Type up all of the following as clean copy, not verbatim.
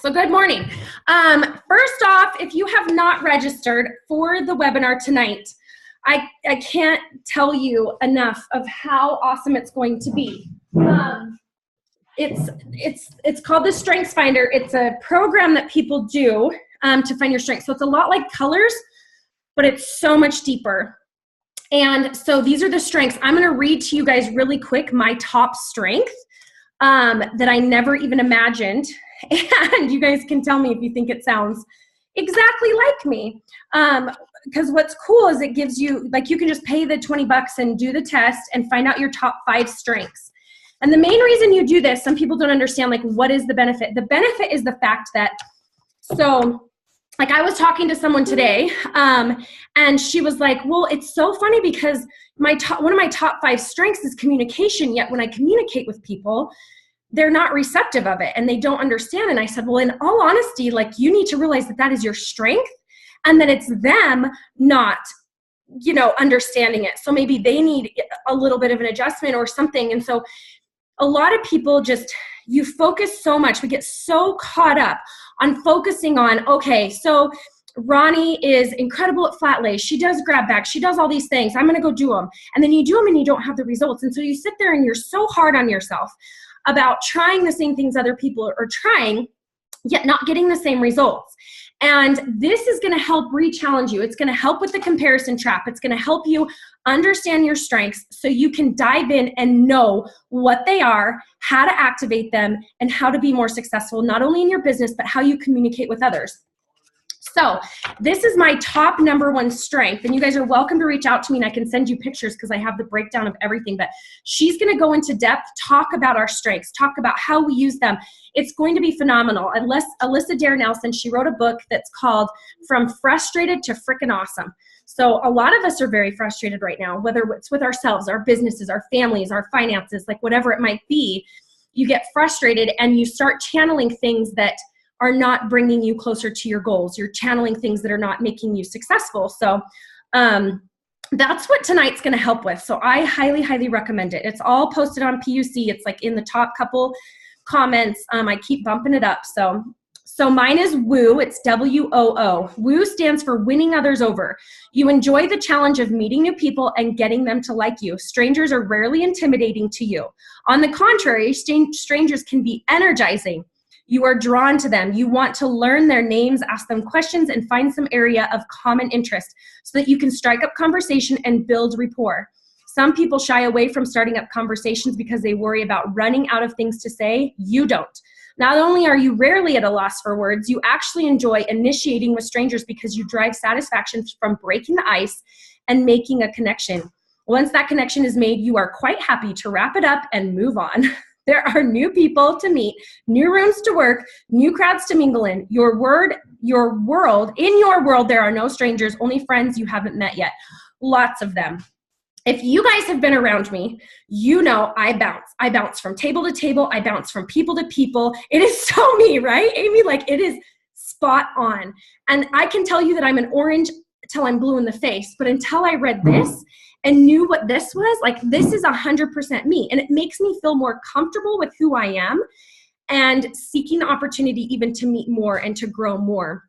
So good morning. First off, if you have not registered for the webinar tonight, I can't tell you enough of how awesome it's going to be. It's called the Strengths Finder. It's a program that people do to find your strengths. So it's a lot like colors, but it's so much deeper. And so these are the strengths. I'm going to read to you guys really quick my top strength that I never even imagined. And you guys can tell me if you think it sounds exactly like me. Because what's cool is it gives you, like, you can just pay the $20 and do the test and find out your top 5 strengths. And the main reason you do this, some people don't understand, like, what is the benefit? The benefit is the fact that, so, like, I was talking to someone today, and she was like, well, it's so funny because one of my top 5 strengths is communication, yet when I communicate with people, they're not receptive of it and they don't understand. And I said, well, in all honesty, like, you need to realize that that is your strength and that it's them not, understanding it. So maybe they need a little bit of an adjustment or something. And so a lot of people you focus so much, we get so caught up on focusing on, okay, so Ronnie is incredible at flat lay. She does grab back. She does all these things. I'm going to go do them. And then you do them and you don't have the results. And so you sit there and you're so hard on yourself about trying the same things other people are trying, yet not getting the same results. And this is going to help re-challenge you. It's going to help with the comparison trap. It's going to help you understand your strengths so you can dive in and know what they are, how to activate them, and how to be more successful, not only in your business, but how you communicate with others. So this is my top #1 strength, and you guys are welcome to reach out to me and I can send you pictures because I have the breakdown of everything, but she's going to go into depth, talk about our strengths, talk about how we use them. It's going to be phenomenal. Alyssa Dare Nelson, she wrote a book that's called From Frustrated to Frickin' Awesome. So a lot of us are very frustrated right now, whether it's with ourselves, our businesses, our families, our finances, like whatever it might be. You get frustrated and you start channeling things that are not bringing you closer to your goals. You're channeling things that are not making you successful. So that's what tonight's going to help with. So I highly, highly recommend it. It's all posted on PUC. It's like in the top couple comments. I keep bumping it up. So mine is WOO. It's WOO. WOO stands for winning others over. You enjoy the challenge of meeting new people and getting them to like you. Strangers are rarely intimidating to you. On the contrary, strangers can be energizing. You are drawn to them. You want to learn their names, ask them questions, and find some area of common interest so that you can strike up conversation and build rapport. Some people shy away from starting up conversations because they worry about running out of things to say. You don't. Not only are you rarely at a loss for words, you actually enjoy initiating with strangers because you derive satisfaction from breaking the ice and making a connection. Once that connection is made, you are quite happy to wrap it up and move on. There are new people to meet, new rooms to work, new crowds to mingle in. In your world, there are no strangers, only friends you haven't met yet. Lots of them. If you guys have been around me, you know I bounce. I bounce from table to table. I bounce from people to people. It is so me, right, Amy? Like, it is spot on. And I can tell you that I'm an orange till I'm blue in the face, but until I read this and knew what this was, like, this is 100% me. And it makes me feel more comfortable with who I am and seeking the opportunity even to meet more and to grow more.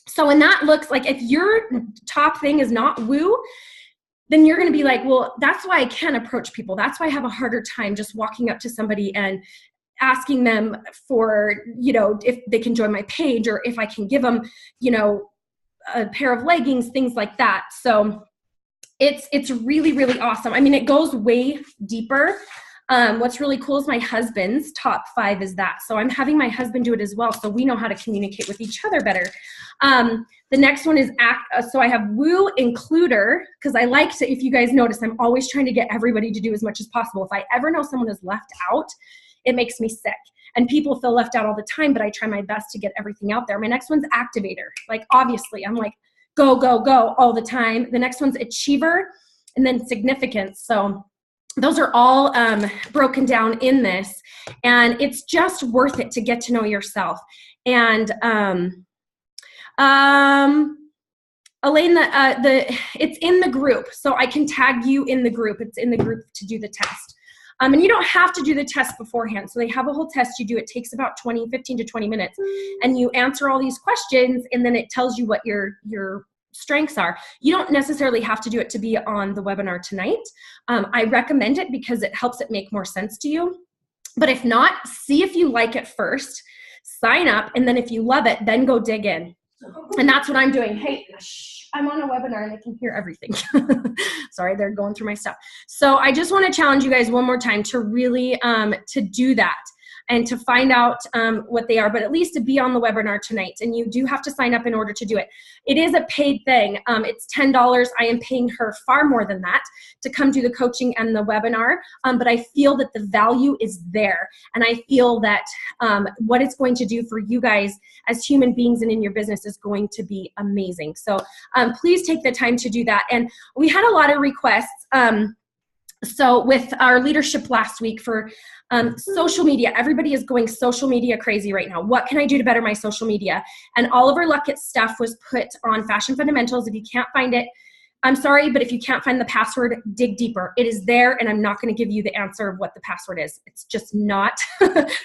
So when that looks like, if your top thing is not woo, then you're going to be like, well, that's why I can't approach people. That's why I have a harder time just walking up to somebody and asking them for, if they can join my page or if I can give them, a pair of leggings, things like that. So it's really, really awesome. I mean, it goes way deeper. What's really cool is my husband's top 5 is that. So I'm having my husband do it as well, so we know how to communicate with each other better. The next one is so I have Woo Includer, because I like to, if you guys notice, I'm always trying to get everybody to do as much as possible. If I ever know someone is left out, it makes me sick. And people feel left out all the time, but I try my best to get everything out there. My next one's Activator. Like, obviously, I'm like, go, go, go all the time. The next one's Achiever, and then Significance. So those are all broken down in this, and it's just worth it to get to know yourself. And Elaine, it's in the group, so I can tag you in the group. It's in the group to do the test. And you don't have to do the test beforehand. So they have a whole test you do. It takes about 15 to 20 minutes. And you answer all these questions, and then it tells you what your strengths are. You don't necessarily have to do it to be on the webinar tonight. I recommend it because it helps it make more sense to you. But if not, see if you like it first, sign up, and then if you love it, then go dig in. And that's what I'm doing. Hey, I'm on a webinar and I can hear everything. Sorry, they're going through my stuff. So I just want to challenge you guys one more time to really to do that and to find out what they are, but at least to be on the webinar tonight. And you do have to sign up in order to do it. It is a paid thing. It's $10. I am paying her far more than that to come do the coaching and the webinar, but I feel that the value is there. And I feel that what it's going to do for you guys as human beings and in your business is going to be amazing. So please take the time to do that. And we had a lot of requests. So with our leadership last week for social media, everybody is going social media crazy right now. What can I do to better my social media? And Oliver Luckett's stuff was put on Fashion Fundamentals. If you can't find it, I'm sorry, but if you can't find the password, dig deeper. It is there, and I'm not going to give you the answer of what the password is. It's just not.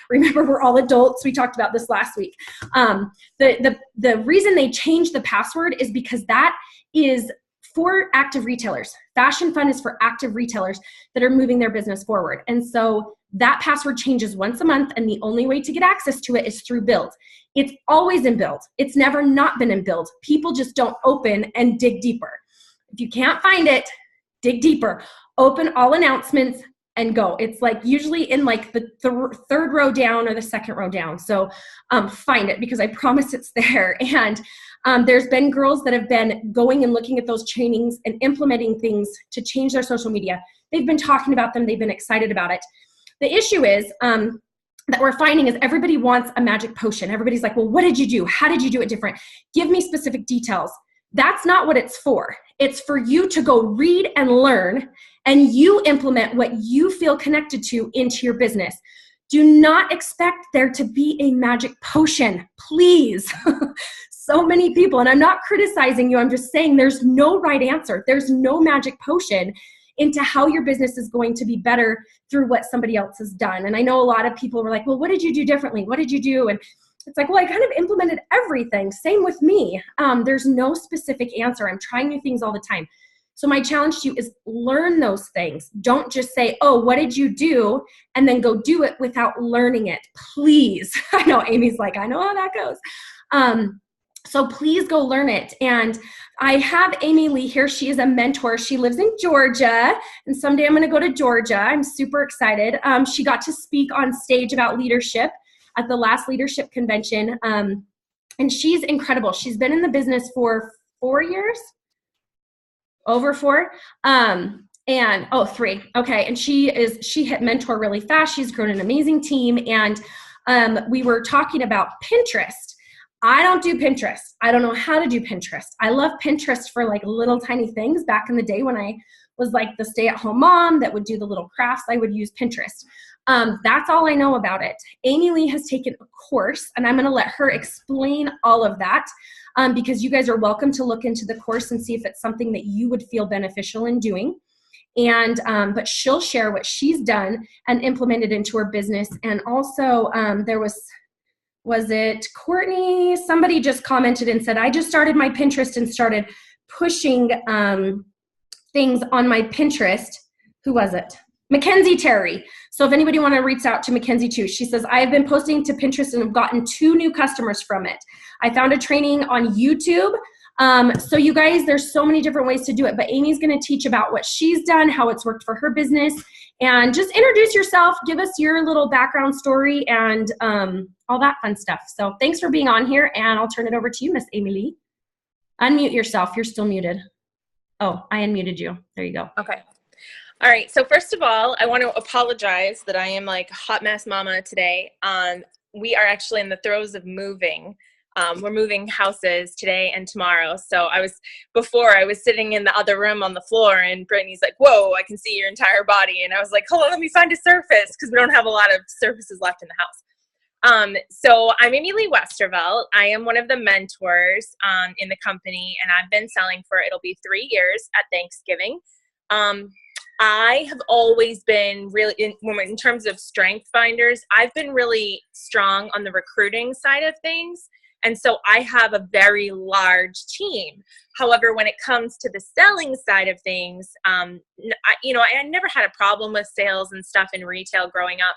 Remember, we're all adults. We talked about this last week. The reason they changed the password is because that is for active retailers. Fashion Fun is for active retailers that are moving their business forward. And so that password changes once a month, and the only way to get access to it is through Build. It's always in Build. It's never not been in Build. People just don't open and dig deeper. If you can't find it, dig deeper. Open all announcements and go. It's like usually in like the third row down or the second row down. So find it, because I promise it's there. And there's been girls that have been going and looking at those trainings and implementing things to change their social media. They've been talking about them. They've been excited about it. The issue is that we're finding is everybody wants a magic potion. Everybody's like, well, what did you do? How did you do it different? Give me specific details. That's not what it's for. It's for you to go read and learn, and you implement what you feel connected to into your business. Do not expect there to be a magic potion, please. So many people, and I'm not criticizing you, I'm just saying there's no right answer. There's no magic potion into how your business is going to be better through what somebody else has done. And I know a lot of people were like, well, what did you do differently? What did you do? And it's like, well, I kind of implemented everything. Same with me. There's no specific answer. I'm trying new things all the time. So my challenge to you is learn those things. Don't just say, oh, what did you do? And then go do it without learning it, please. I know Amy's like, I know how that goes. So please go learn it. And I have Amy Lee here. She is a mentor. She lives in Georgia. And someday I'm going to go to Georgia. I'm super excited. She got to speak on stage about leadership at the last leadership convention. And she's incredible. She's been in the business for 4 years, over 4. And 3. Okay. And she hit mentor really fast. She's grown an amazing team. And we were talking about Pinterest. I don't do Pinterest. I don't know how to do Pinterest. I love Pinterest for like little tiny things. Back in the day when I was like the stay-at-home mom that would do the little crafts, I would use Pinterest. That's all I know about it. Amy Lee has taken a course, and I'm going to let her explain all of that because you guys are welcome to look into the course and see if it's something that you would feel beneficial in doing. And but she'll share what she's done and implemented into her business. And also there was it Courtney? Somebody just commented and said, I just started my Pinterest and started pushing things on my Pinterest. Who was it? Mackenzie Terry. So if anybody want to reach out to Mackenzie too, she says, I have been posting to Pinterest and have gotten 2 new customers from it. I found a training on YouTube. So you guys, there's so many different ways to do it, but Amy's going to teach about what she's done, how it's worked for her business, and just introduce yourself, give us your little background story, and all that fun stuff. So thanks for being on here, and I'll turn it over to you, Miss Amy Lee. Unmute yourself. You're still muted. Oh, I unmuted you. There you go. Okay. All right. So first of all, I want to apologize that I am like hot mess mama today. We are actually in the throes of moving. We're moving houses today and tomorrow. So I was sitting in the other room on the floor, and Brittany's like, whoa, I can see your entire body. And I was like, hold on, let me find a surface, because we don't have a lot of surfaces left in the house. So I'm Amy Lee Westervelt. I am one of the mentors in the company, and I've been selling for, it'll be 3 years at Thanksgiving. I have always been really, in terms of strength finders, I've been really strong on the recruiting side of things. And so I have a very large team. However, when it comes to the selling side of things, I never had a problem with sales and stuff in retail growing up.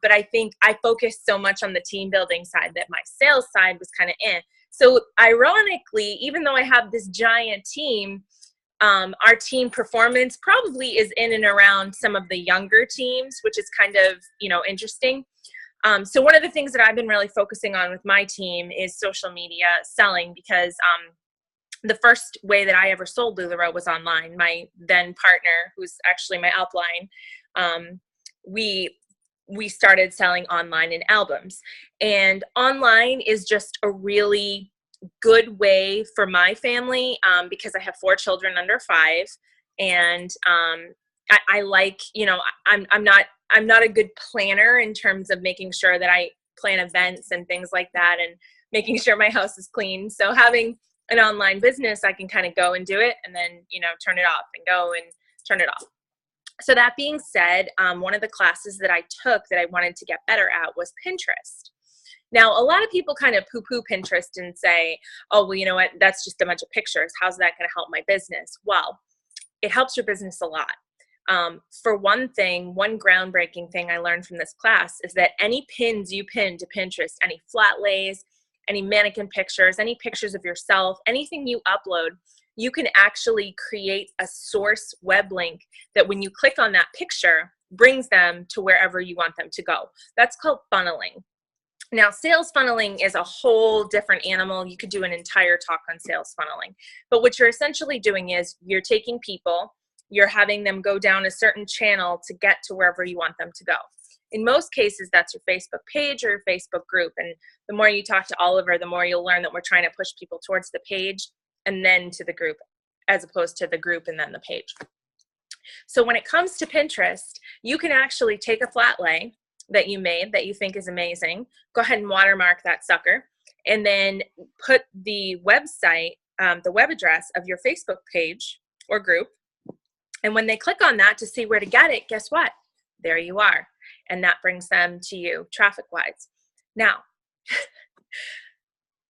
But I think I focused so much on the team building side that my sales side was kind of in. So ironically, even though I have this giant team, our team performance probably is in and around some of the younger teams, which is kind of, interesting. So one of the things that I've been really focusing on with my team is social media selling, because the first way that I ever sold LuLaRoe was online. My then partner, who's actually my upline, we started selling online in albums. And online is just a really good way for my family, because I have 4 children under 5, and I like, I'm not a good planner in terms of making sure that I plan events and things like that, and making sure my house is clean. So having an online business, I can kind of go and do it, and then turn it off, and go and turn it off. So that being said, one of the classes that I took that I wanted to get better at was Pinterest. Now, a lot of people kind of poo-poo Pinterest and say, oh, well, you know what, that's just a bunch of pictures. How's that going to help my business? Well, it helps your business a lot. For one thing, one groundbreaking thing I learned from this class is that any pins you pin to Pinterest, any flat lays, any mannequin pictures, any pictures of yourself, anything you upload, you can actually create a source web link that when you click on that picture, brings them to wherever you want them to go. That's called funneling. Now, sales funneling is a whole different animal. You could do an entire talk on sales funneling. But what you're essentially doing is you're taking people, you're having them go down a certain channel to get to wherever you want them to go. In most cases, that's your Facebook page or your Facebook group. And the more you talk to Oliver, the more you'll learn that we're trying to push people towards the page and then to the group, as opposed to the group and then the page. So when it comes to Pinterest, you can actually take a flat lay that you made that you think is amazing, go ahead and watermark that sucker, and then put the website, the web address of your Facebook page or group. And when they click on that to see where to get it, guess what? There you are. And that brings them to you traffic-wise. Now,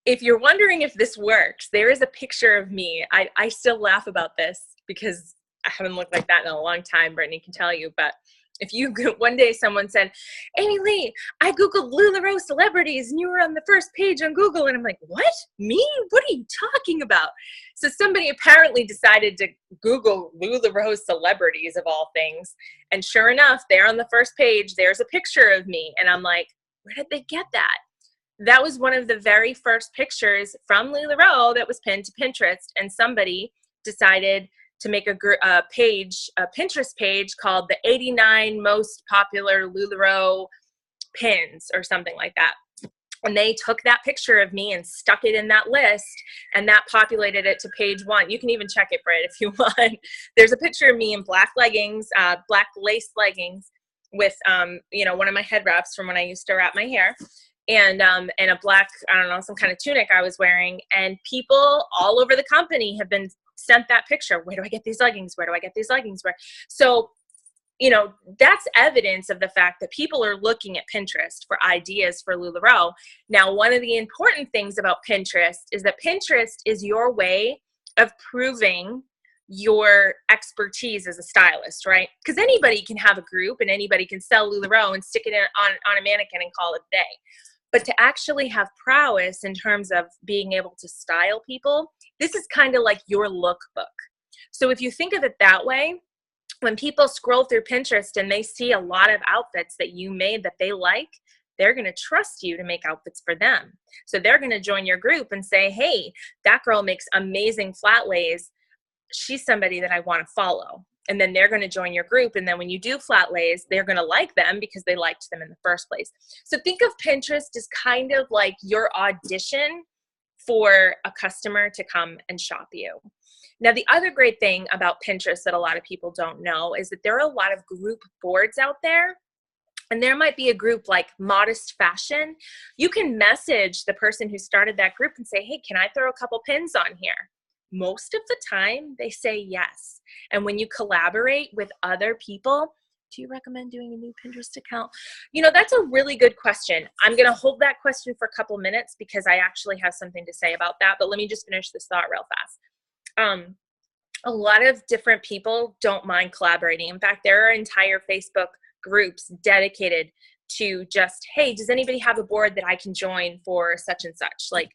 if you're wondering if this works, there is a picture of me. I still laugh about this because I haven't looked like that in a long time, Brittany can tell you. But if you, one day someone said, Amy Lee, I Googled LuLaRoe celebrities and you were on the first page on Google. And I'm like, what? Me? What are you talking about? So somebody apparently decided to Google LuLaRoe celebrities of all things. And sure enough, there on the first page, there's a picture of me. And I'm like, where did they get that? That was one of the very first pictures from LuLaRoe that was pinned to Pinterest. And somebody decided to make a Pinterest page called the 89 most popular LuLaRoe pins or something like that. And they took that picture of me and stuck it in that list, and that populated it to page 1. You can even check it, Britt, if you want. There's a picture of me in black leggings, black lace leggings with, one of my head wraps from when I used to wrap my hair. And a black, some kind of tunic I was wearing. And people all over the company have been sent that picture. Where do I get these leggings? Where do I get these leggings? Where? So, that's evidence of the fact that people are looking at Pinterest for ideas for LuLaRoe. Now, one of the important things about Pinterest is that Pinterest is your way of proving your expertise as a stylist, right? Because anybody can have a group and anybody can sell LuLaRoe and stick it on a mannequin and call it a day. But to actually have prowess in terms of being able to style people, this is kind of like your lookbook. So if you think of it that way, when people scroll through Pinterest and they see a lot of outfits that you made that they like, they're going to trust you to make outfits for them. So they're going to join your group and say, hey, that girl makes amazing flat lays. She's somebody that I want to follow. And then they're going to join your group. And then when you do flat lays, they're going to like them because they liked them in the first place. So think of Pinterest as kind of like your audition for a customer to come and shop you. Now, the other great thing about Pinterest that a lot of people don't know is that there are a lot of group boards out there. And there might be a group like Modest Fashion. You can message the person who started that group and say, hey, can I throw a couple pins on here? most of the time they say yes. And when you collaborate with other people, do you recommend doing a new Pinterest account? You know, that's a really good question. I'm going to hold that question for a couple minutes because I actually have something to say about that. But let me just finish this thought real fast. A lot of different people don't mind collaborating. In fact, there are entire Facebook groups dedicated to just, hey, does anybody have a board that I can join for such and such? Like,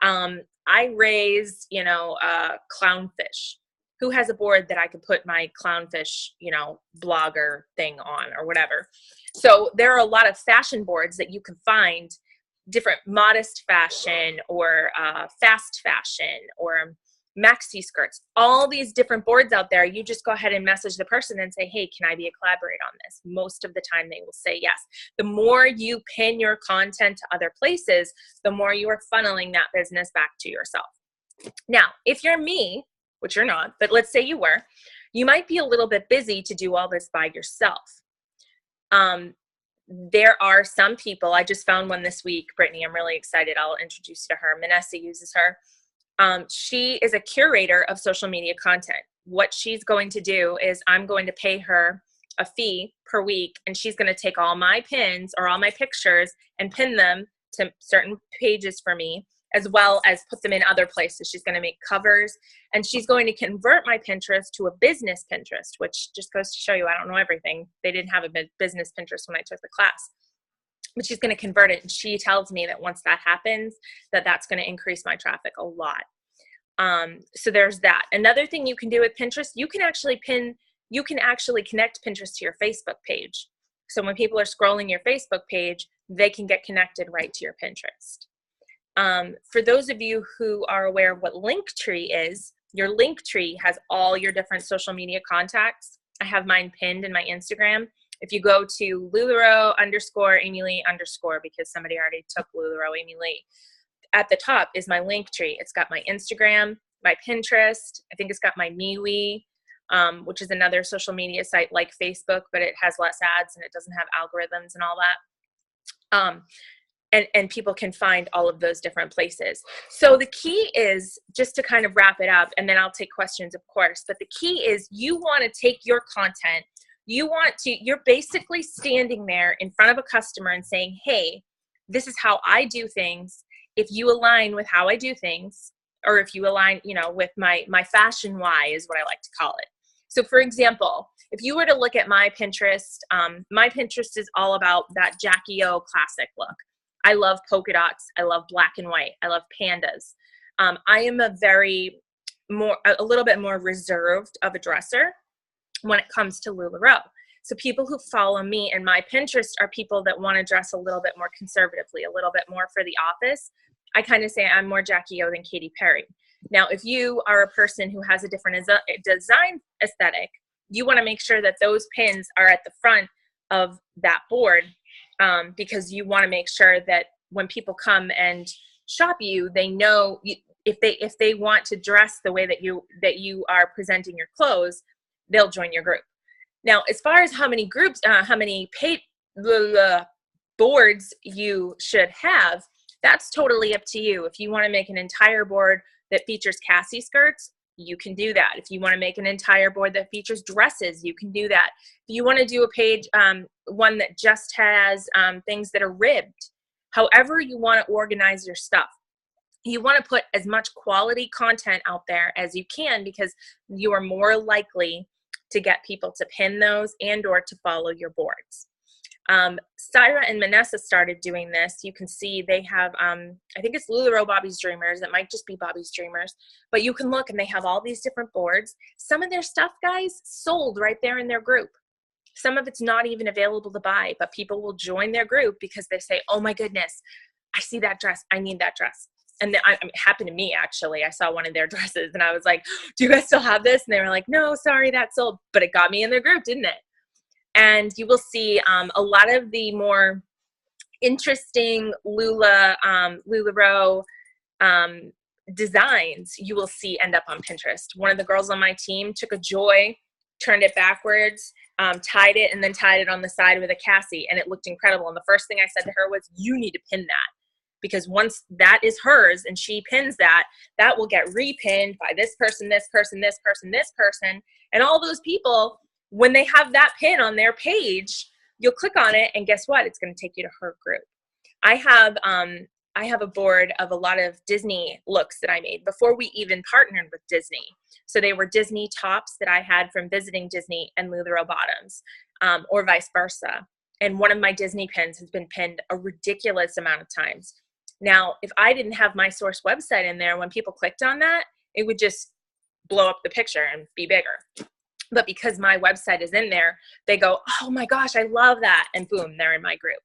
I raise, clownfish. Who has a board that I could put my clownfish, blogger thing on or whatever? So there are a lot of fashion boards that you can find, different modest fashion or fast fashion or maxi skirts, all these different boards out there. You just go ahead and message the person and say, hey, can I be a collaborator on this? Most of the time they will say yes. The more you pin your content to other places, the more you are funneling that business back to yourself. Now, if you're me, which you're not, but let's say you were, you might be a little bit busy to do all this by yourself. There are some people, I just found one this week, Brittany, I'm really excited. I'll introduce you to her. Manessa uses her. She is a curator of social media content. What she's going to do is I'm going to pay her a fee per week, and she's going to take all my pins or all my pictures and pin them to certain pages for me, as well as put them in other places. She's going to make covers, and she's going to convert my Pinterest to a business Pinterest, which just goes to show you I don't know everything. They didn't have a business Pinterest when I took the class. But she's going to convert it, and she tells me that once that happens, that's going to increase my traffic a lot. So there's that. Another thing you can do with Pinterest, you can actually connect Pinterest to your Facebook page. So when people are scrolling your Facebook page, they can get connected right to your Pinterest. For those of you who are aware of what Linktree is, your Linktree has all your different social media contacts. I have mine pinned in my Instagram. If you go to LuLaRoe_Amy_Lee_ because somebody already took LuLaRoe Amy Lee, at the top is my Linktree. It's got my Instagram, my Pinterest. I think it's got my MeWe, which is another social media site like Facebook, but it has less ads and it doesn't have algorithms and all that. And people can find all of those different places. So the key is, just to kind of wrap it up, and then I'll take questions, of course, but the key is you want to take your content. You're basically standing there in front of a customer and saying, hey, this is how I do things. If you align with how I do things, or if you align, with my fashion why is what I like to call it. So for example, if you were to look at my Pinterest is all about that Jackie O classic look. I love polka dots. I love black and white. I love pandas. I am a little bit more reserved of a dresser when it comes to LuLaRoe. So people who follow me and my Pinterest are people that want to dress a little bit more conservatively, a little bit more for the office. I kind of say I'm more Jackie O than Katy Perry. Now, if you are a person who has a different design aesthetic, you want to make sure that those pins are at the front of that board, because you want to make sure that when people come and shop you, they know if they want to dress the way that you are presenting your clothes, they'll join your group. Now, as far as how many groups, how many boards you should have, that's totally up to you. If you want to make an entire board that features Cassie skirts, you can do that. If you want to make an entire board that features dresses, you can do that. If you want to do a page, one that just has things that are ribbed, however you want to organize your stuff. You want to put as much quality content out there as you can, because you are more likely to get people to pin those and or to follow your boards. Syra and Manessa started doing this. You can see they have, I think it's LuLaRoe Bobby's Dreamers. It might just be Bobby's Dreamers. But you can look and they have all these different boards. Some of their stuff, guys, sold right there in their group. Some of it's not even available to buy, but people will join their group because they say, oh my goodness, I see that dress. I need that dress. And it happened to me, actually. I saw one of their dresses and I was like, do you guys still have this? And they were like, no, sorry, that's sold. But it got me in their group, didn't it? And you will see a lot of the more interesting LuLaRoe designs you will see end up on Pinterest. One of the girls on my team took a Joy, turned it backwards, tied it, and then tied it on the side with a Cassie, and it looked incredible. And the first thing I said to her was, you need to pin that. because once that is hers and she pins that, that will get repinned by this person, this person, this person, this person. And all those people, when they have that pin on their page, you'll click on it and guess what? It's going to take you to her group. I have a board of a lot of Disney looks that I made before we even partnered with Disney. So they were Disney tops that I had from visiting Disney and LuLaRoe bottoms, or vice versa. And one of my Disney pins has been pinned a ridiculous amount of times. Now, if I didn't have my source website in there, when people clicked on that, it would just blow up the picture and be bigger. But because my website is in there, they go, oh my gosh, I love that. And boom, they're in my group.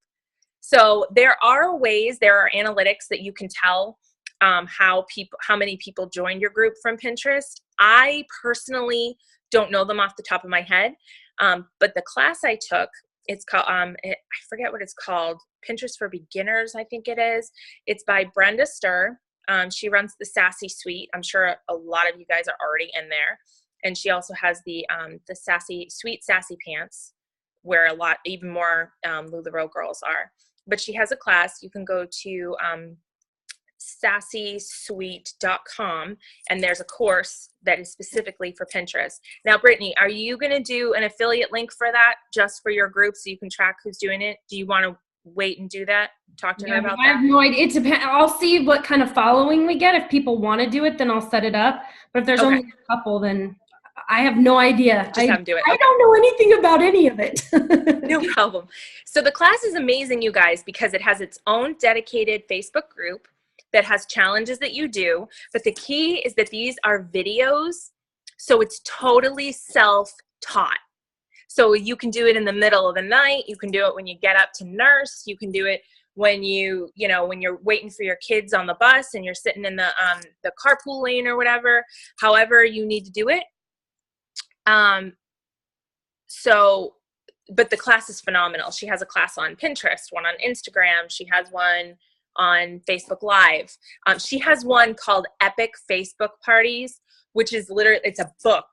So there are ways, there are analytics that you can tell how many people joined your group from Pinterest. I personally don't know them off the top of my head, but the class I took, it's called, I forget what it's called, Pinterest for Beginners, I think it is. It's by Brenda Stir. She runs the Sassy Suite. I'm sure a lot of you guys are already in there. And she also has the Sweet Sassy Pants, where even more LuLaRoe girls are. But she has a class. You can go to sassysweet.com, and there's a course that is specifically for Pinterest. Now, Brittany, are you going to do an affiliate link for that just for your group so you can track who's doing it? Do you want to wait and do that? Talk to her about that? I have no idea. It depends. I'll see what kind of following we get. If people want to do it, then I'll set it up. But if there's only a couple, then I have no idea. Just have them do it. I don't know anything about any of it. No problem. So the class is amazing, you guys, because it has its own dedicated Facebook group that has challenges that you do. But the key is that these are videos, so it's totally self-taught. So you can do it in the middle of the night. You can do it when you get up to nurse. You can do it when when you're waiting for your kids on the bus and you're sitting in the carpool lane or whatever, however you need to do it. But the class is phenomenal. She has a class on Pinterest, one on Instagram. She has one on Facebook Live. She has one called Epic Facebook Parties, which is literally, it's a book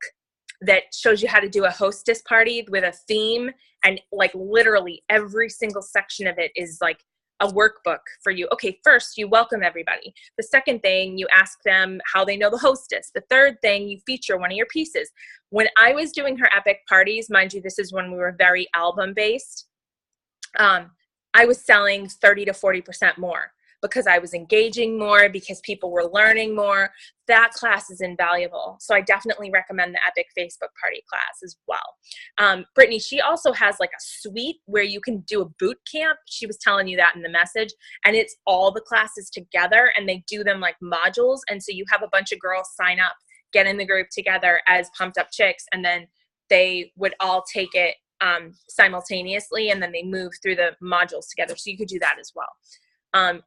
that shows you how to do a hostess party with a theme. And like literally every single section of it is like a workbook for you. Okay, first you welcome everybody. The second thing, you ask them how they know the hostess. The third thing, you feature one of your pieces. When I was doing her epic parties, mind you, this is when we were very album based, I was selling 30 to 40% more because I was engaging more, because people were learning more. That class is invaluable. So I definitely recommend the Epic Facebook Party class as well. Brittany, she also has like a suite where you can do a boot camp. She was telling you that in the message, and it's all the classes together and they do them like modules. And so you have a bunch of girls sign up, get in the group together as Pumped Up Chicks, and then they would all take it simultaneously, and then they move through the modules together. So you could do that as well. And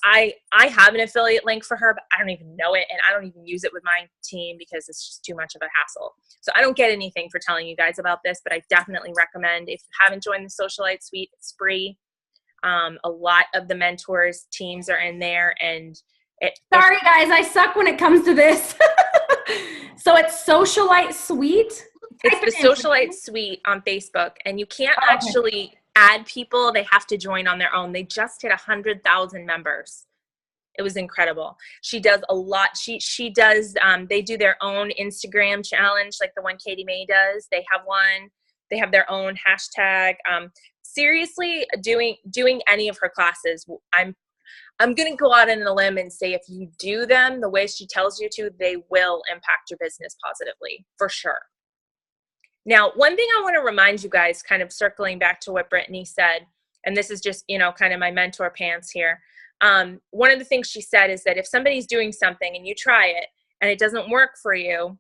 I have an affiliate link for her, but I don't even know it. And I don't even use it with my team because it's just too much of a hassle. So I don't get anything for telling you guys about this, but I definitely recommend, if you haven't joined the Socialite Suite, it's free. A lot of the mentors teams are in there, and sorry guys, I suck when it comes to this. So it's Socialite Suite? It's the Socialite Suite on Facebook, and you can't actually add people. They have to join on their own. They just hit 100,000 members. It was incredible. She does a lot. She does, they do their own Instagram challenge, like the one Katie May does. They have one. They have their own hashtag. Seriously, doing any of her classes, I'm going to go out on a limb and say if you do them the way she tells you to, they will impact your business positively, for sure. Now, one thing I want to remind you guys, kind of circling back to what Brittany said, and this is just, kind of my mentor pants here. One of the things she said is that if somebody's doing something and you try it and it doesn't work for you,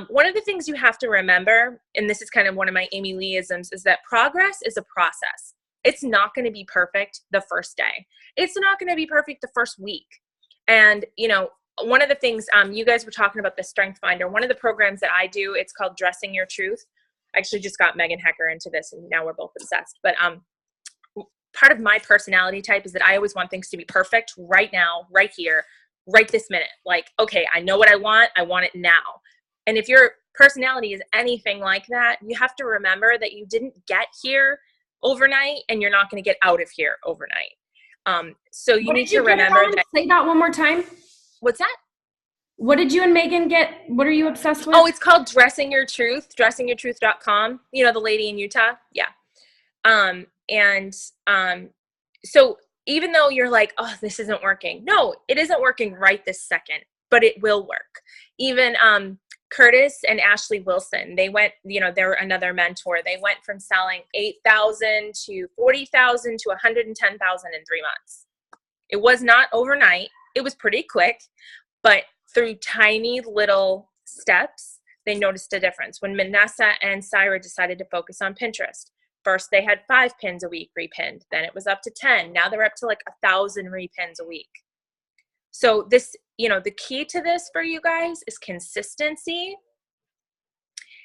one of the things you have to remember, and this is kind of one of my Amy Lee-isms, is that progress is a process. It's not going to be perfect the first day. It's not going to be perfect the first week. And, one of the things, you guys were talking about the Strength Finder. One of the programs that I do, it's called Dressing Your Truth. I actually just got Megan Hecker into this, and now we're both obsessed. But part of my personality type is that I always want things to be perfect right now, right here, right this minute. Like, okay, I know what I want it now. And if your personality is anything like that, you have to remember that you didn't get here overnight, and you're not going to get out of here overnight. So you need to remember that. Say that one more time. What's that? What did you and Megan get? What are you obsessed with? Oh, it's called Dressing Your Truth, dressingyourtruth.com. You know, the lady in Utah. Yeah. So even though you're like, oh, this isn't working. No, it isn't working right this second, but it will work. Even, Curtis and Ashley Wilson, they went, you know, they're another mentor. They went from selling 8,000 to 40,000 to 110,000 in 3 months. It was not overnight. It was pretty quick, but through tiny little steps, they noticed a difference. When Manessa and Syra decided to focus on Pinterest, first they had 5 pins a week repinned, then it was up to 10. Now they're up to like 1,000 repins a week. So this, you know, the key to this for you guys is consistency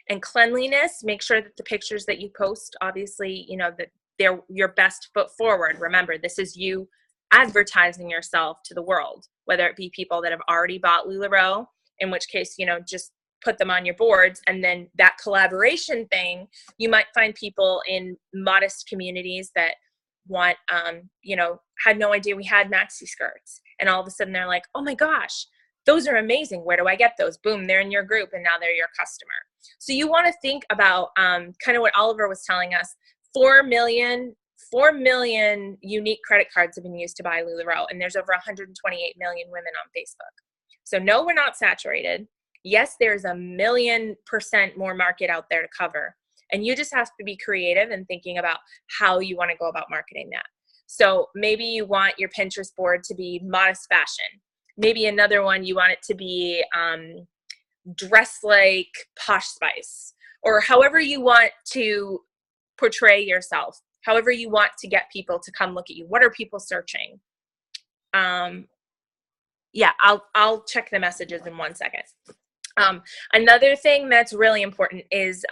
and cleanliness. Make sure that the pictures that you post, obviously, you know, that they're your best foot forward. Remember, this is you advertising yourself to the world, whether it be people that have already bought LuLaRoe, in which case, you know, just put them on your boards. And then that collaboration thing, you might find people in modest communities that want, you know, had no idea we had maxi skirts. And all of a sudden they're like, oh my gosh, those are amazing. Where do I get those? Boom, they're in your group and now they're your customer. So you want to think about kind of what Oliver was telling us. 4 million unique credit cards have been used to buy LuLaRoe, and there's over 128 million women on Facebook. So no, we're not saturated. Yes, there's 1,000,000% more market out there to cover. And you just have to be creative and thinking about how you want to go about marketing that. So maybe you want your Pinterest board to be modest fashion. Maybe another one, you want it to be dress like Posh Spice, or however you want to portray yourself, however you want to get people to come look at you. What are people searching? Yeah, I'll check the messages in 1 second. Another thing that's really important is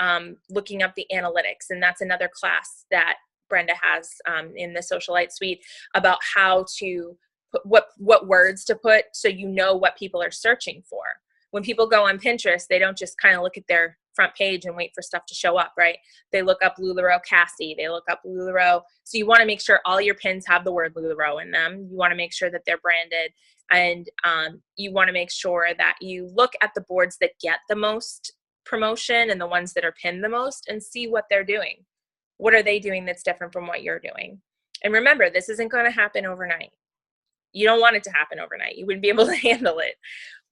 looking up the analytics, and that's another class that Brenda has in the Socialite Suite about how to put what words to put so you know what people are searching for. When people go on Pinterest, they don't just kind of look at their front page and wait for stuff to show up, right? They look up LuLaRoe Cassie, they look up LuLaRoe. So you want to make sure all your pins have the word LuLaRoe in them. You want to make sure that they're branded, and you want to make sure that you look at the boards that get the most promotion and the ones that are pinned the most and see what they're doing. What are they doing that's different from what you're doing? And remember, this isn't going to happen overnight. You don't want it to happen overnight. You wouldn't be able to handle it.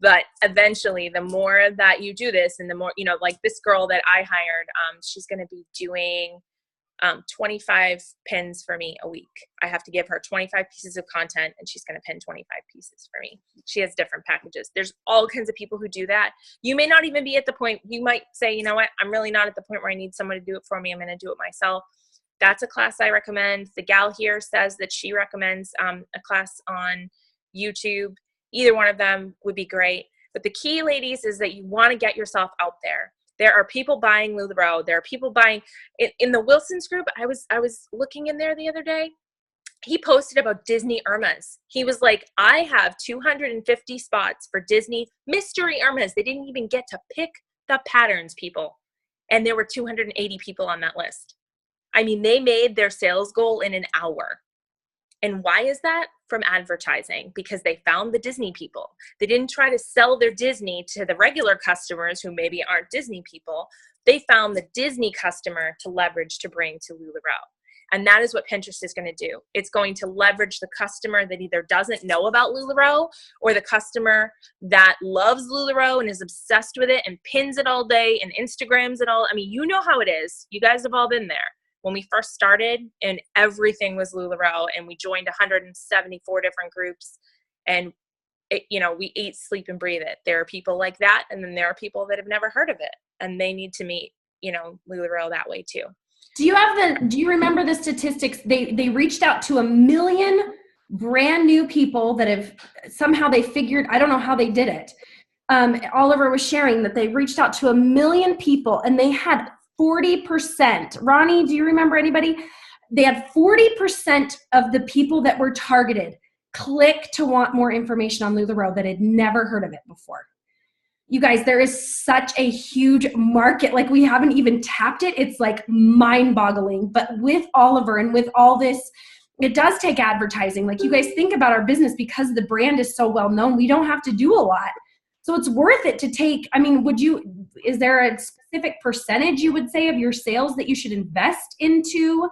But eventually, the more that you do this, and the more, you know, like this girl that I hired, she's going to be doing 25 pins for me a week. I have to give her 25 pieces of content, and she's going to pin 25 pieces for me. She has different packages. There's all kinds of people who do that. You may not even be at the point, you might say, you know what, I'm really not at the point where I need someone to do it for me. I'm going to do it myself. That's a class I recommend. The gal here says that she recommends a class on YouTube. Either one of them would be great. But the key, ladies, is that you want to get yourself out there. There are people buying LuLaRoe. There are people buying in the Wilson's group. I was looking in there the other day. He posted about Disney Irmas. He was like, I have 250 spots for Disney mystery Irmas. They didn't even get to pick the patterns, people. And there were 280 people on that list. I mean, they made their sales goal in an hour. And why is that? From advertising, because they found the Disney people. They didn't try to sell their Disney to the regular customers who maybe aren't Disney people. They found the Disney customer to leverage to bring to LuLaRoe. And that is what Pinterest is going to do. It's going to leverage the customer that either doesn't know about LuLaRoe, or the customer that loves LuLaRoe and is obsessed with it and pins it all day and Instagrams it all. I mean, you know how it is. You guys have all been there. When we first started and everything was LuLaRoe, and we joined 174 different groups, and it, you know, we eat, sleep, and breathe it. There are people like that, and then there are people that have never heard of it, and they need to meet, you know, LuLaRoe that way too. Do you remember the statistics? They reached out to 1 million brand new people that have somehow they figured, I don't know how they did it. Oliver was sharing that they reached out to 1 million people, and they had 40%. Ronnie, do you remember anybody? They had 40% of the people that were targeted click to want more information on LuLaRoe that had never heard of it before. You guys, there is such a huge market. Like, we haven't even tapped it. It's like mind-boggling. But with Oliver and with all this it does take advertising. Like, you guys think about our business, because the brand is so well known, we don't have to do a lot. So it's worth it to take, I mean, is there a specific percentage you would say of your sales that you should invest into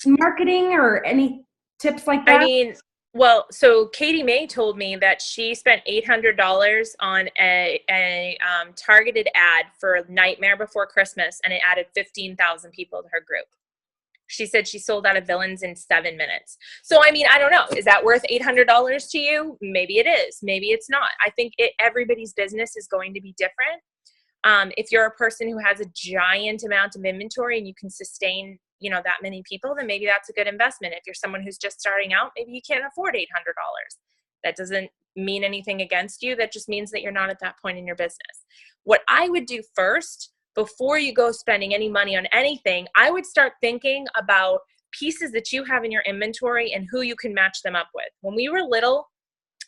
marketing, or any tips like that? I mean, well, so Katie May told me that she spent $800 on a targeted ad for Nightmare Before Christmas, and it added 15,000 people to her group. She said she sold out of Villains in 7 minutes. So, I mean, I don't know. Is that worth $800 to you? Maybe it is. Maybe it's not. I think everybody's business is going to be different. If you're a person who has a giant amount of inventory and you can sustain, that many people, then maybe that's a good investment. If you're someone who's just starting out, maybe you can't afford $800. That doesn't mean anything against you. That just means that you're not at that point in your business. What I would do first, before you go spending any money on anything, I would start thinking about pieces that you have in your inventory and who you can match them up with. When we were little,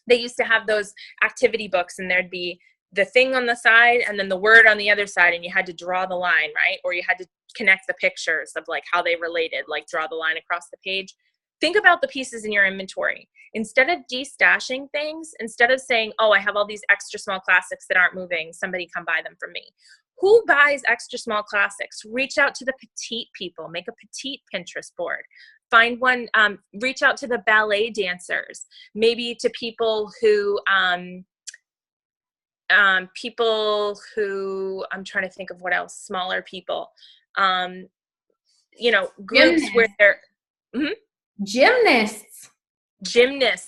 they used to have those activity books, and there'd be the thing on the side and then the word on the other side, and you had to draw the line, right? Or you had to connect the pictures of like how they related, like draw the line across the page. Think about the pieces in your inventory. Instead of de-stashing things, instead of saying, oh, I have all these extra small classics that aren't moving, somebody come buy them from me. Who buys extra small classics? Reach out to the petite people. Make a petite Pinterest board. Find one, reach out to the ballet dancers, maybe to people who, I'm trying to think of what else, smaller people, groups Gymnasts. where they're, Gymnasts,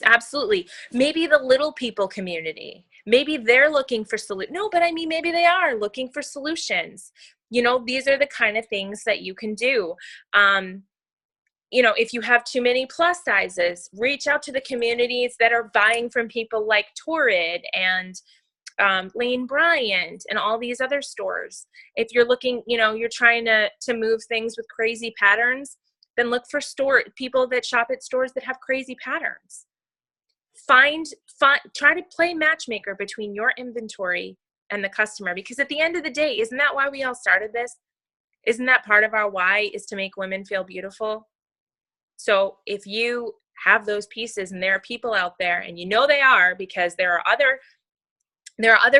absolutely. Maybe the little people community. Maybe they're looking for maybe they are looking for solutions. These are the kind of things that you can do. If you have too many plus sizes, reach out to the communities that are buying from people like Torrid and Lane Bryant and all these other stores. If you're looking, you're trying to move things with crazy patterns, then look for people that shop at stores that have crazy patterns. Try to play matchmaker between your inventory and the customer, because at the end of the day, isn't that why we all started this? Isn't that part of our why, is to make women feel beautiful? So if you have those pieces, and there are people out there, and they are, because there are other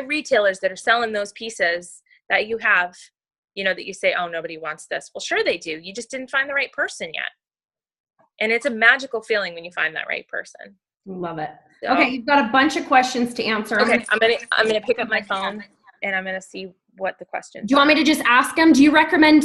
retailers that are selling those pieces that you have, that you say, oh, nobody wants this. Well, sure they do. You just didn't find the right person yet. And it's a magical feeling when you find that right person. Love it. So, okay, you've got a bunch of questions to answer. Okay, I'm gonna pick up my phone, and I'm gonna see what the questions. Do you want me to just ask them? Do you recommend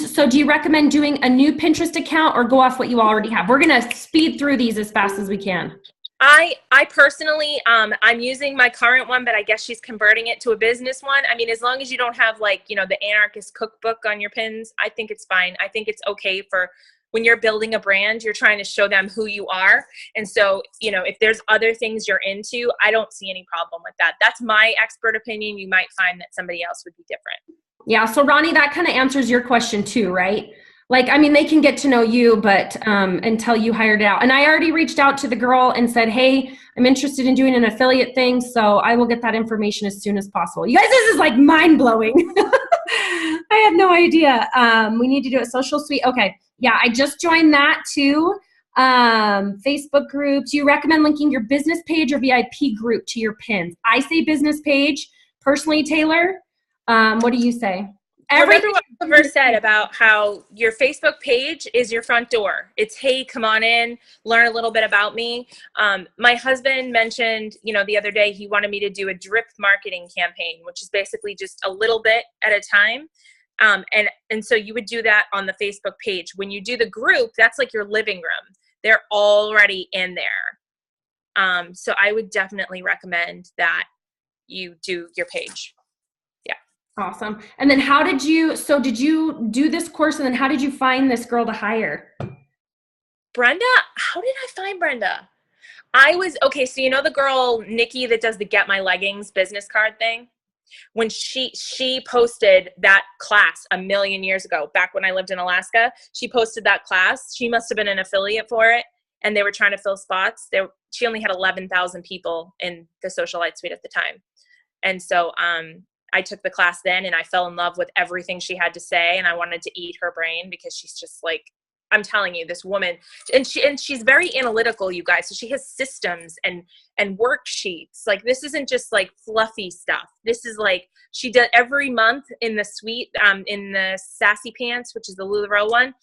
doing a new Pinterest account, or go off what you already have? We're gonna speed through these as fast as we can. I personally, I'm using my current one, but I guess she's converting it to a business one. I mean, as long as you don't have the anarchist cookbook on your pins, I think it's fine. I think it's okay for when you're building a brand, you're trying to show them who you are. And so, if there's other things you're into, I don't see any problem with that. That's my expert opinion. You might find that somebody else would be different. Yeah. So Ronnie, that kind of answers your question too, right? They can get to know you, but until you hired out. And I already reached out to the girl and said, hey, I'm interested in doing an affiliate thing, so I will get that information as soon as possible. You guys, this is like mind-blowing. I had no idea. We need to do a social suite. Okay. Yeah, I just joined that too. Facebook group. Do you recommend linking your business page or VIP group to your pins? I say business page. Personally, Taylor, what do you say? Remember what Oliver said about how your Facebook page is your front door. It's, hey, come on in, learn a little bit about me. My husband mentioned, the other day, he wanted me to do a drip marketing campaign, which is basically just a little bit at a time. And so you would do that on the Facebook page. When you do the group, that's like your living room. They're already in there. So I would definitely recommend that you do your page. Awesome. And then did you do this course, and then how did you find this girl to hire? Brenda? How did I find Brenda? So the girl, Nikki, that does the Get My Leggings business card thing? When she posted that class a million years ago, back when I lived in Alaska, she posted that class. She must have been an affiliate for it, and they were trying to fill spots. She only had 11,000 people in the Socialite Suite at the time. And so, I took the class then, and I fell in love with everything she had to say, and I wanted to eat her brain because she's just like I'm telling you, this woman, and she's very analytical, you guys. So she has systems and worksheets. Like, this isn't just like fluffy stuff. This is like, she does every month in the suite, in the Sassy Pants, which is the LuLaRoe one.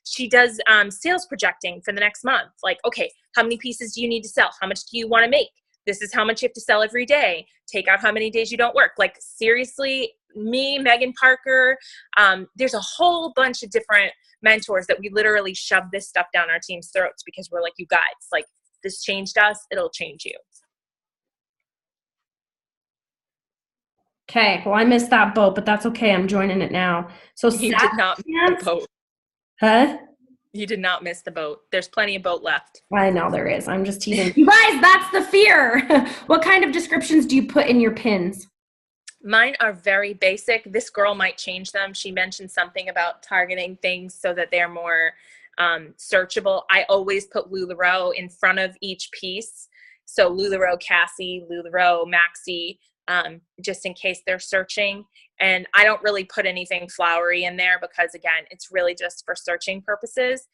She does sales projecting for the next month. Like, okay, how many pieces do you need to sell? How much do you want to make? This is how much you have to sell every day. Take out how many days you don't work. Like, seriously, me, Megan Parker, there's a whole bunch of different mentors that we literally shove this stuff down our team's throats because we're like, you guys, like, this changed us, it'll change you. Okay, well, I missed that boat, but that's okay. I'm joining it now. So You did not miss the boat. Huh? You did not miss the boat. There's plenty of boat left. I know there is. I'm just teasing. You guys, that's the fear. What kind of descriptions do you put in your pins? Mine are very basic. This girl might change them. She mentioned something about targeting things so that they're more searchable. I always put LuLaRoe in front of each piece. So LuLaRoe Cassie, LuLaRoe Maxi, just in case they're searching. And I don't really put anything flowery in there because, again, it's really just for searching purposes.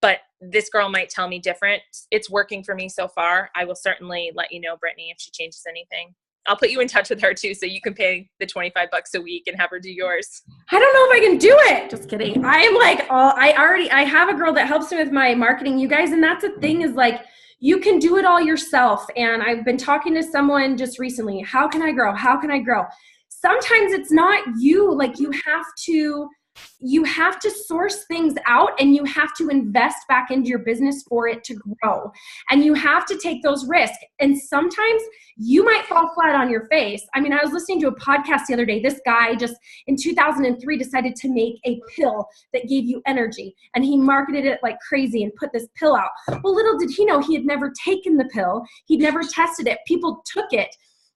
But this girl might tell me different. It's working for me so far. I will certainly let you know, Brittany, if she changes anything. I'll put you in touch with her too, so you can pay the $25 a week and have her do yours. I don't know if I can do it. Just kidding. I'm like, I have a girl that helps me with my marketing, you guys. And that's the thing is, like, you can do it all yourself. And I've been talking to someone just recently. How can I grow? How can I grow? Sometimes it's not you. Like, you have to source things out, and you have to invest back into your business for it to grow. And you have to take those risks. And sometimes you might fall flat on your face. I mean, I was listening to a podcast the other day. This guy just in 2003 decided to make a pill that gave you energy. And he marketed it like crazy and put this pill out. Well, little did he know he had never taken the pill. He'd never tested it. People took it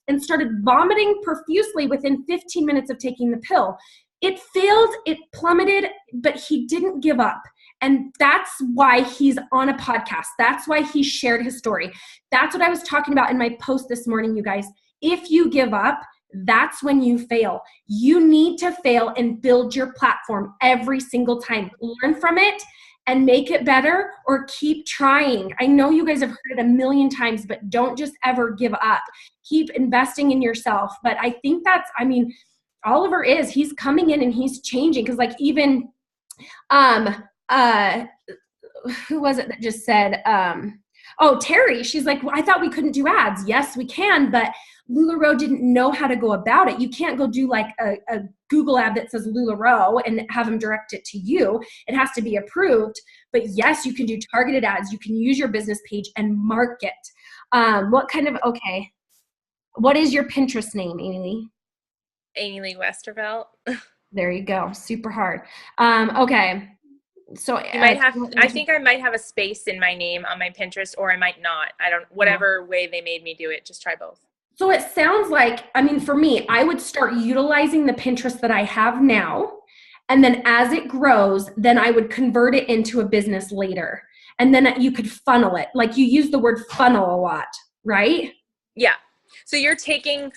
and started vomiting profusely within 15 minutes of taking the pill. It failed, it plummeted, but he didn't give up. And that's why he's on a podcast. That's why he shared his story. That's what I was talking about in my post this morning, you guys. If you give up, that's when you fail. You need to fail and build your platform every single time. Learn from it and make it better, or keep trying. I know you guys have heard it a million times, but don't just ever give up. Keep investing in yourself. But I think Oliver he's coming in and he's changing. Cause like even, who was it that just said, Terry, she's like, well, I thought we couldn't do ads. Yes, we can, but LuLaRoe didn't know how to go about it. You can't go do like a Google ad that says LuLaRoe and have them direct it to you. It has to be approved. But yes, you can do targeted ads. You can use your business page and market. What is your Pinterest name, Amy Lee? Amy Lee Westervelt. There you go. Super hard. Okay. So I think I might have a space in my name on my Pinterest, or I might not. Whatever way they made me do it, just try both. So it sounds like, for me, I would start utilizing the Pinterest that I have now. And then as it grows, then I would convert it into a business later. And then you could funnel it. Like, you use the word funnel a lot, right? Yeah. So you're taking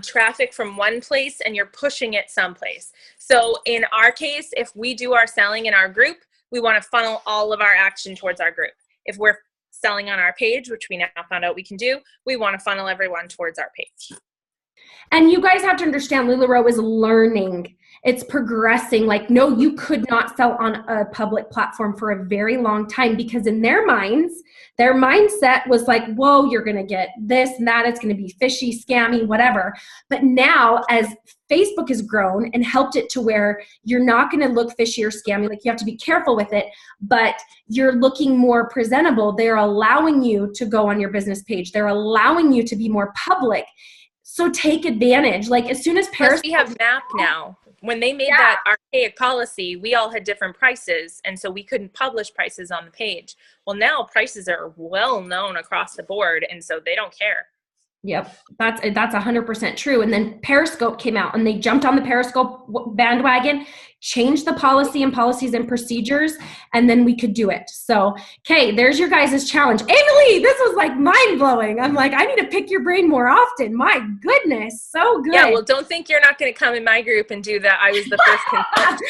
traffic from one place and you're pushing it someplace. So in our case, if we do our selling in our group, we want to funnel all of our action towards our group. If we're selling on our page, which we now found out we can do, we want to funnel everyone towards our page. And you guys have to understand, LuLaRoe is learning. It's progressing. Like, no, you could not sell on a public platform for a very long time, because in their minds, their mindset was like, whoa, you're going to get this and that. It's going to be fishy, scammy, whatever. But now, as Facebook has grown and helped it to where you're not going to look fishy or scammy, like, you have to be careful with it, but you're looking more presentable. They're allowing you to go on your business page. They're allowing you to be more public. So take advantage. Like, as soon as Plus we have MAP now. When they made that archaic policy, we all had different prices, and so we couldn't publish prices on the page. Well, now prices are well known across the board, and so they don't care. Yep, that's 100% true. And then Periscope came out, and they jumped on the Periscope bandwagon. change the policy and policies and procedures, and then we could do it. So, okay, there's your guys' challenge. Emily, this was like mind-blowing. I'm like, I need to pick your brain more often. My goodness, so good. Yeah, well, don't think you're not going to come in my group and do that. I was the first consultant.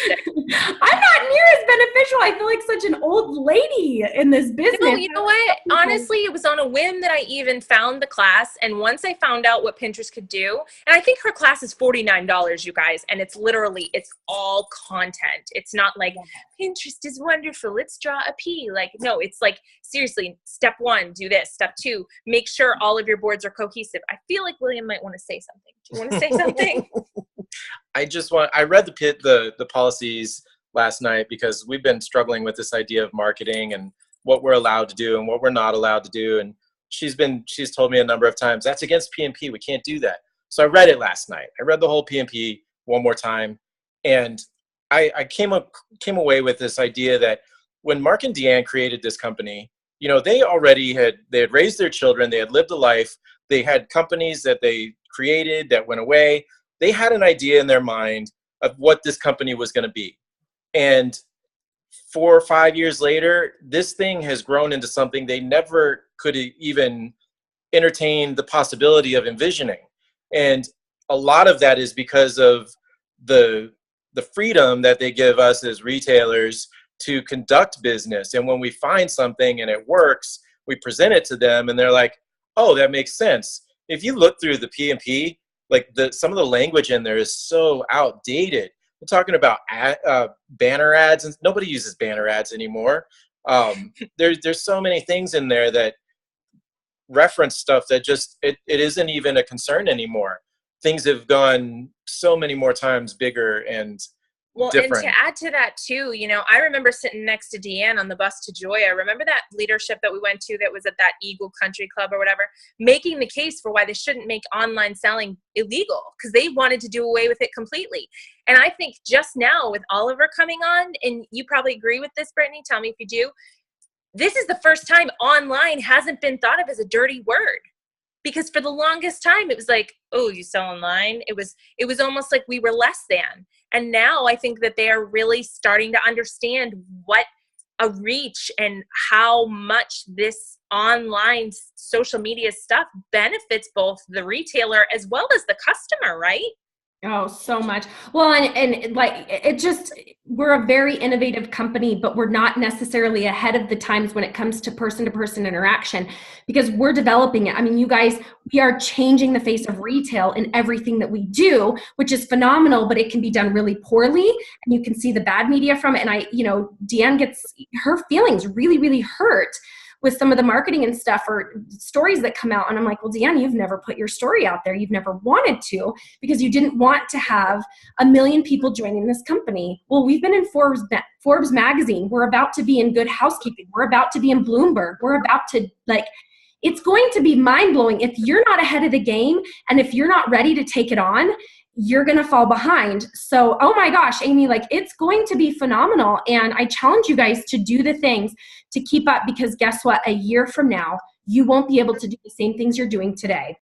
I'm not near as beneficial. I feel like such an old lady in this business. No, you know what? Honestly, it was on a whim that I even found the class. And once I found out what Pinterest could do, and I think her class is $49, you guys. And it's literally, it's all content. It's not like Pinterest is wonderful, let's draw a P. Like, no, it's like, seriously, step 1, do this. Step 2, make sure all of your boards are cohesive. I feel like William might want to say something. Do you want to say something? I read the policies last night because we've been struggling with this idea of marketing and what we're allowed to do and what we're not allowed to do. And she's told me a number of times, that's against P&P. We can't do that. So I read it last night. I read the whole P&P one more time. And I came away with this idea that when Mark and Deanne created this company, they had raised their children. They had lived a life. They had companies that they created that went away. They had an idea in their mind of what this company was going to be. And 4 or 5 years later, this thing has grown into something they never could even entertain the possibility of envisioning. And a lot of that is because of the freedom that they give us as retailers to conduct business. And when we find something and it works, we present it to them and they're like, oh, that makes sense. If you look through the P&P, like some of the language in there is so outdated. We're talking about banner ads, and nobody uses banner ads anymore. There's so many things in there that reference stuff that just it isn't even a concern anymore. Things have gone so many more times bigger and different. And to add to that too, I remember sitting next to Deanne on the bus to Joy. I remember that leadership that we went to that was at that Eagle Country Club or whatever, making the case for why they shouldn't make online selling illegal because they wanted to do away with it completely. And I think just now with Oliver coming on, and you probably agree with this, Brittany, tell me if you do, this is the first time online hasn't been thought of as a dirty word. Because for the longest time, it was like, oh, you sell online? It was almost like we were less than. And now I think that they are really starting to understand what a reach and how much this online social media stuff benefits both the retailer as well as the customer, right? Oh, so much. Well, and like we're a very innovative company, but we're not necessarily ahead of the times when it comes to person interaction because we're developing it. I mean, you guys, we are changing the face of retail in everything that we do, which is phenomenal, but it can be done really poorly and you can see the bad media from it. And Deanne gets her feelings really, really hurt with some of the marketing and stuff or stories that come out. And I'm like, well, Deanne, you've never put your story out there. You've never wanted to because you didn't want to have 1 million people joining this company. Well, we've been in Forbes magazine. We're about to be in Good Housekeeping. We're about to be in Bloomberg. We're about to it's going to be mind blowing. If you're not ahead of the game and if you're not ready to take it on, you're going to fall behind. So, oh my gosh, Amy, it's going to be phenomenal. And I challenge you guys to do the things to keep up because guess what? A year from now, you won't be able to do the same things you're doing today.